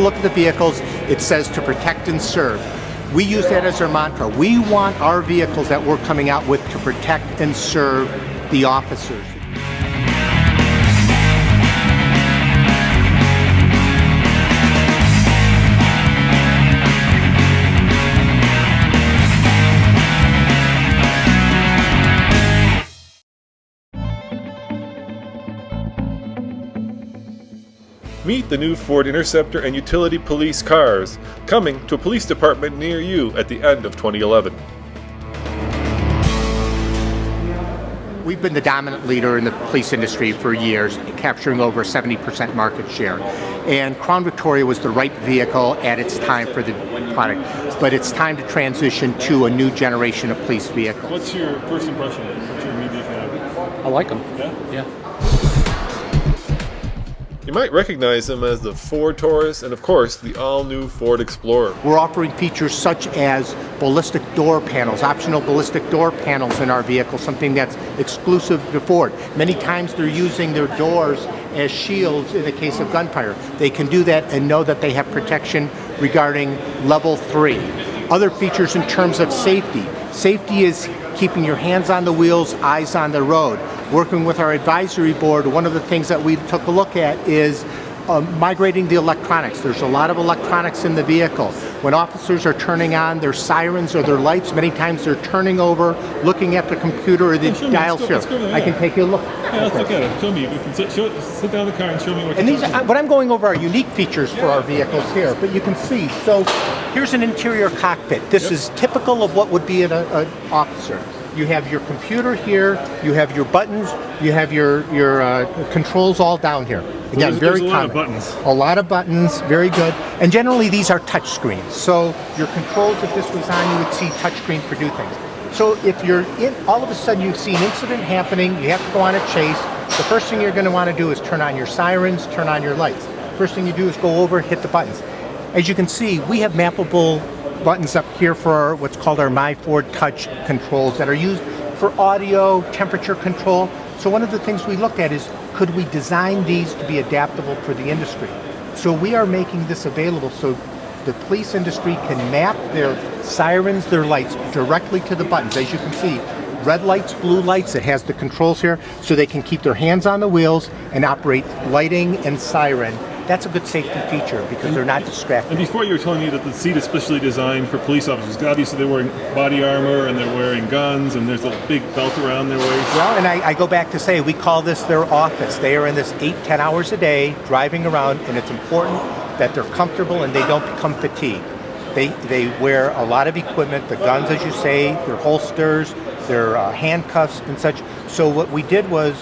look at the vehicles, it says to protect and serve. We use that as our mantra. We want our vehicles that we're coming out with to protect and serve the officers. Meet the new Ford Interceptor and Utility Police cars, coming to a police department near you at the end of 2011. We've been the dominant leader in the police industry for years, capturing over 70% market share. And Crown Victoria was the right vehicle at its time for the product. But it's time to transition to a new generation of police vehicles. What's your first impression? What's your immediate I like them. Yeah? Yeah. You might recognize them as the Ford Taurus and, of course, the all-new Ford Explorer. We're offering features such as ballistic door panels, optional ballistic door panels in our vehicle, something that's exclusive to Ford. Many times they're using their doors as shields in the case of gunfire. They can do that and know that they have protection regarding level 3. Other features in terms of safety. Safety is keeping your hands on the wheels, eyes on the road. Working with our advisory board, one of the things that we took a look at is migrating the electronics. There's a lot of electronics in the vehicle. When officers are turning on their sirens or their lights, many times they're turning over, looking at the computer or the dial here. I can take you a look. Yeah, let's look at it. Show me. You can sit down in the car and show me what and these, what I'm going over are unique features for our vehicles here, but you can see. So here's an interior cockpit. This is typical of what would be an officer. You have your computer here, you have your buttons, you have your controls all down here. Again, very common. A lot of buttons. A lot of buttons, very good. And generally these are touch screens. So your controls, if this was on, you would see touch screen for do things. So if you're in, all of a sudden you see an incident happening, you have to go on a chase, the first thing you're going to want to do is turn on your sirens, turn on your lights. First thing you do is go over, hit the buttons. As you can see, we have mappable buttons up here for what's called our My Ford Touch controls that are used for audio, temperature control. So one of the things we looked at is, could we design these to be adaptable for the industry? So we are making this available so the police industry can map their sirens, their lights directly to the buttons. As you can see, red lights, blue lights, it has the controls here, so they can keep their hands on the wheels and operate lighting and siren. That's a good safety feature because they're not distracted. And before you were telling me that the seat is specially designed for police officers. Obviously they're wearing body armor and they're wearing guns and there's a big belt around their waist. Well, and I go back to say, we call this their office. They are in this 8-10 hours a day driving around, and it's important that they're comfortable and they don't become fatigued. They wear a lot of equipment, the guns, as you say, their holsters, their handcuffs and such. So what we did was,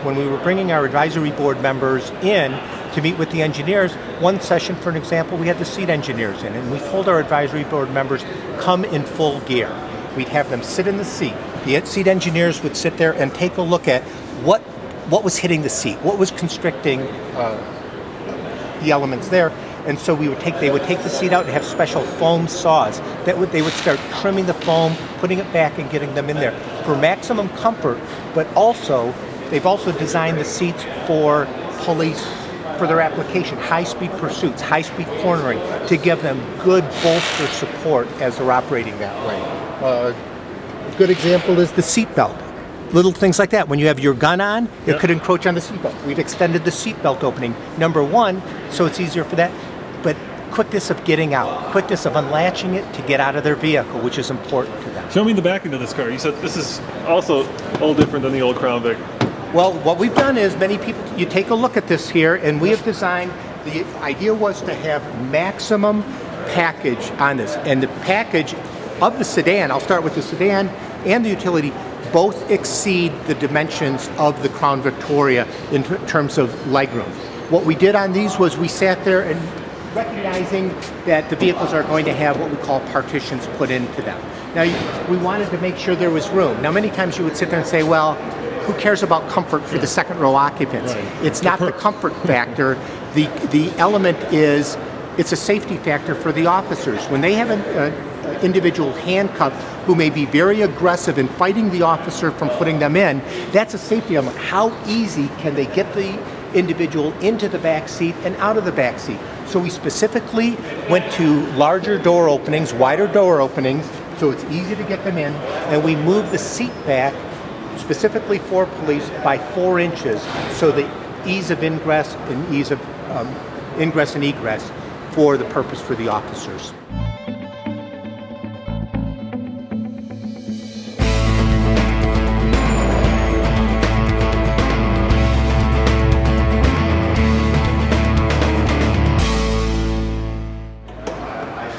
when we were bringing our advisory board members in to meet with the engineers, one session, for an example, we had the seat engineers in, and we told our advisory board members, come in full gear. We'd have them sit in the seat. The seat engineers would sit there and take a look at what was hitting the seat, what was constricting the elements there. And so they would take the seat out and have special foam saws they would start trimming the foam, putting it back and getting them in there for maximum comfort. But also, they've also designed the seats for police for their application, high-speed pursuits, high-speed cornering, to give them good bolster support as they're operating that way. A good example is the seatbelt. Little things like that. When you have your gun on, it could encroach on the seatbelt. We've extended the seatbelt opening, number one, so it's easier for that. But quickness of getting out, quickness of unlatching it to get out of their vehicle, which is important to them. Show me the back end of this car. You said this is also all different than the old Crown Vic. Well, what we've done is, many people, you take a look at this here, and we have designed, the idea was to have maximum package on this. And the package of the sedan, I'll start with the sedan and the utility, both exceed the dimensions of the Crown Victoria in terms of legroom. What we did on these was we sat there and recognizing that the vehicles are going to have what we call partitions put into them. Now, we wanted to make sure there was room. Now, many times you would sit there and say, well, who cares about comfort for the second row occupants? Right. It's not the comfort factor. The element is, it's a safety factor for the officers. When they have an individual handcuffed who may be very aggressive in fighting the officer from putting them in, that's a safety element. How easy can they get the individual into the back seat and out of the back seat? So we specifically went to larger door openings, wider door openings, so it's easy to get them in, and we moved the seat back specifically for police by 4 inches, so the ease of ingress and ease of ingress and egress for the purpose for the officers.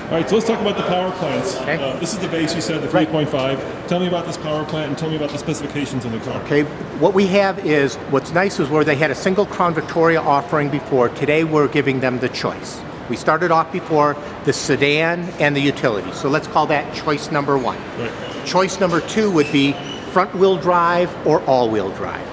All right, so let's talk about the power plants. Okay. This is the base, you said, the 3.5. Tell me about this power plant and tell me about the specifications of the car. Okay, what we have is, what's nice is where they had a single Crown Victoria offering before, today we're giving them the choice. We started off before the sedan and the utility, so let's call that choice number 1. Right. Choice number 2 would be front-wheel drive or all-wheel drive.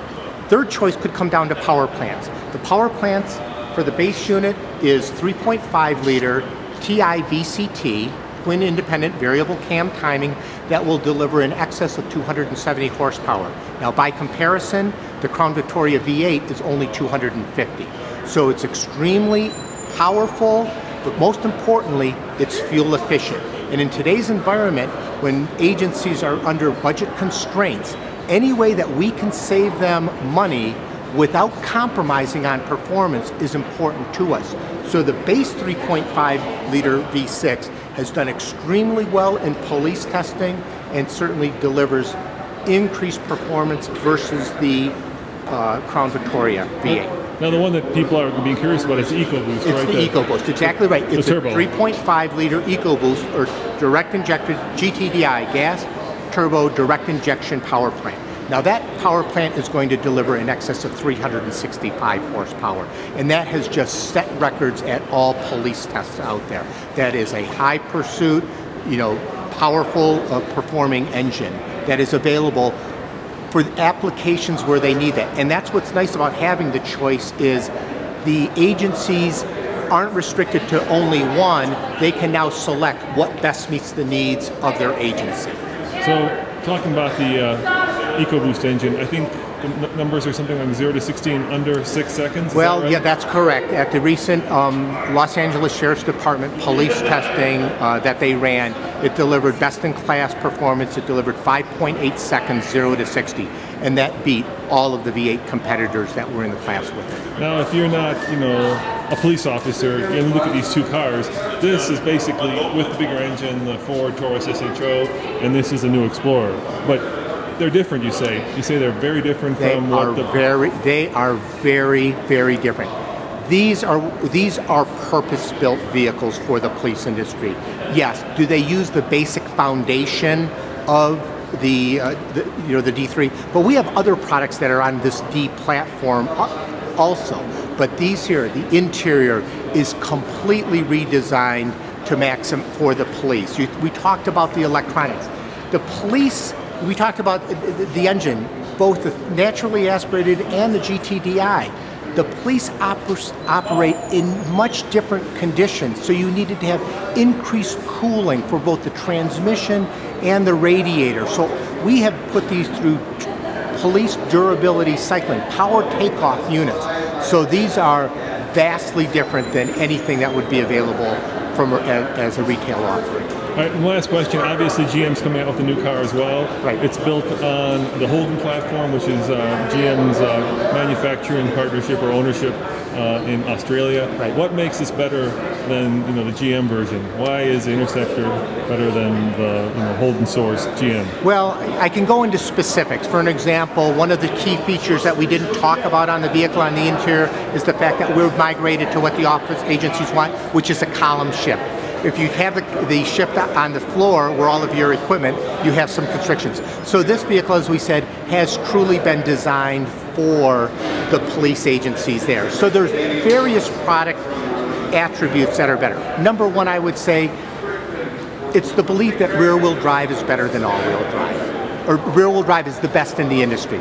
Third choice could come down to power plants. The power plants for the base unit is 3.5 liter TI VCT, twin independent variable cam timing, that will deliver in excess of 270 horsepower. Now by comparison, the Crown Victoria V8 is only 250. So it's extremely powerful, but most importantly, it's fuel efficient. And in today's environment, when agencies are under budget constraints, any way that we can save them money without compromising on performance is important to us. So the base 3.5 liter V6 has done extremely well in police testing and certainly delivers increased performance versus the Crown Victoria V8. Now the one that people are being curious about is the EcoBoost, right? It's the EcoBoost, exactly right. It's a turbo. 3.5 liter EcoBoost, or direct injected GTDI, gas turbo direct injection power plant. Now that power plant is going to deliver in excess of 365 horsepower, and that has just set records at all police tests out there. That is a high pursuit, powerful performing engine that is available for applications where they need that. And that's what's nice about having the choice, is the agencies aren't restricted to only one. They can now select what best meets the needs of their agency. So talking about the EcoBoost engine, I think the numbers are something like 0 to 60 in under 6 seconds. Is Well, that right? yeah, that's correct. At the recent Los Angeles Sheriff's Department police testing that they ran, it delivered best-in-class performance. It delivered 5.8 seconds, 0 to 60, and that beat all of the V8 competitors that were in the class with it. Now, if you're not, a police officer, and you look at these two cars, this is basically with the bigger engine, the Ford Taurus SHO, and this is a new Explorer. But they're different, you say. You say they're very different from what the... They are very, very different. These are purpose-built vehicles for the police industry. Yes, do they use the basic foundation of the D3? But we have other products that are on this D platform also. But these here, the interior is completely redesigned to maximum for the police. We talked about the electronics. The police, we talked about the engine, both the naturally aspirated and the GTDI. The police operate in much different conditions, so you needed to have increased cooling for both the transmission and the radiator. So we have put these through police durability cycling, power takeoff units. So these are vastly different than anything that would be available as a retail offering. All right, and last question. Obviously, GM's coming out with a new car as well. Right. It's built on the Holden platform, which is GM's manufacturing partnership or ownership in Australia. Right. What makes this better than the GM version? Why is the Interceptor better than the Holden source GM? Well, I can go into specifics. For an example, one of the key features that we didn't talk about on the vehicle on the interior is the fact that we're migrated to what the office agencies want, which is a column shift. If you have the shift on the floor where all of your equipment, you have some constrictions. So this vehicle, as we said, has truly been designed for the police agencies there. So there's various product attributes that are better. Number one, I would say, it's the belief that rear-wheel drive is better than all-wheel drive, or rear-wheel drive is the best in the industry.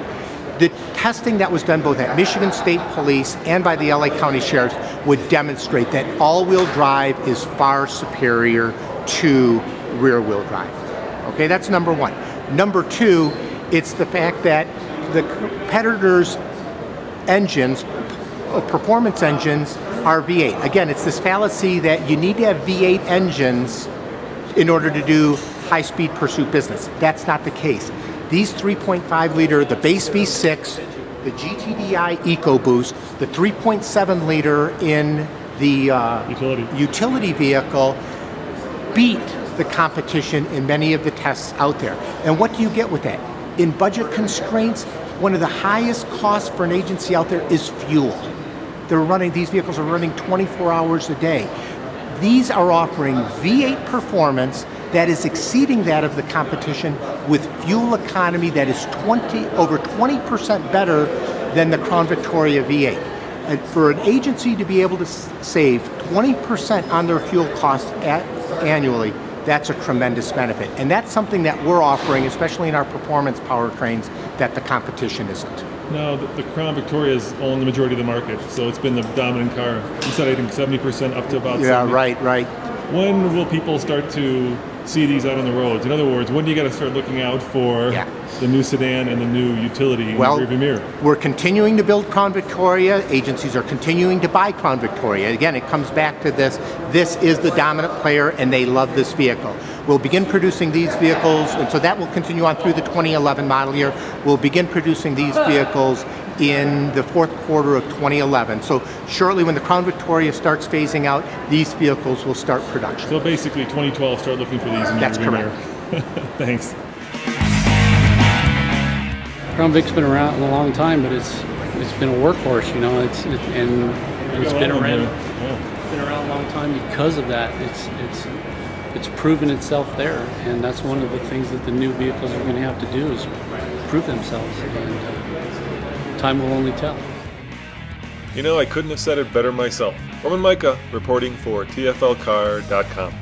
The testing that was done both at Michigan State Police and by the LA County Sheriffs would demonstrate that all-wheel drive is far superior to rear-wheel drive. Okay, that's number one. Number two, it's the fact that the competitors' engines, performance engines, are V8. Again, it's this fallacy that you need to have V8 engines in order to do high-speed pursuit business. That's not the case. These 3.5 liter, the base V6, the GTDI EcoBoost, the 3.7 liter in the utility vehicle beat the competition in many of the tests out there. And what do you get with that? In budget constraints, one of the highest costs for an agency out there is fuel. These vehicles are running 24 hours a day. These are offering V8 performance that is exceeding that of the competition with fuel economy that is over 20% better than the Crown Victoria V8. And for an agency to be able to save 20% on their fuel costs annually, that's a tremendous benefit. And that's something that we're offering, especially in our performance powertrains, that the competition isn't. No, the Crown Victoria is owned the majority of the market, so it's been the dominant car. You said, I think, 70% up to about 70%. Yeah, right. When will people start to see these out on the roads? In other words, when do you got to start looking out for the new sedan and the new utility in the rearview mirror? We're continuing to build Crown Victoria. Agencies are continuing to buy Crown Victoria. Again, it comes back to this. This is the dominant player, and they love this vehicle. We'll begin producing these vehicles, and so that will continue on through the 2011 model year. We'll begin producing these vehicles in the fourth quarter of 2011. So shortly when the Crown Victoria starts phasing out, these vehicles will start production. So basically 2012, start looking for these in That's your correct. Thanks. Crown Vic's been around a long time, but it's been a workhorse, you know. It's been around. It's been around a long time because of that. It's proven itself there, and that's one of the things that the new vehicles are going to have to do is prove themselves, and time will only tell. You know, I couldn't have said it better myself. Roman Micah reporting for TFLcar.com.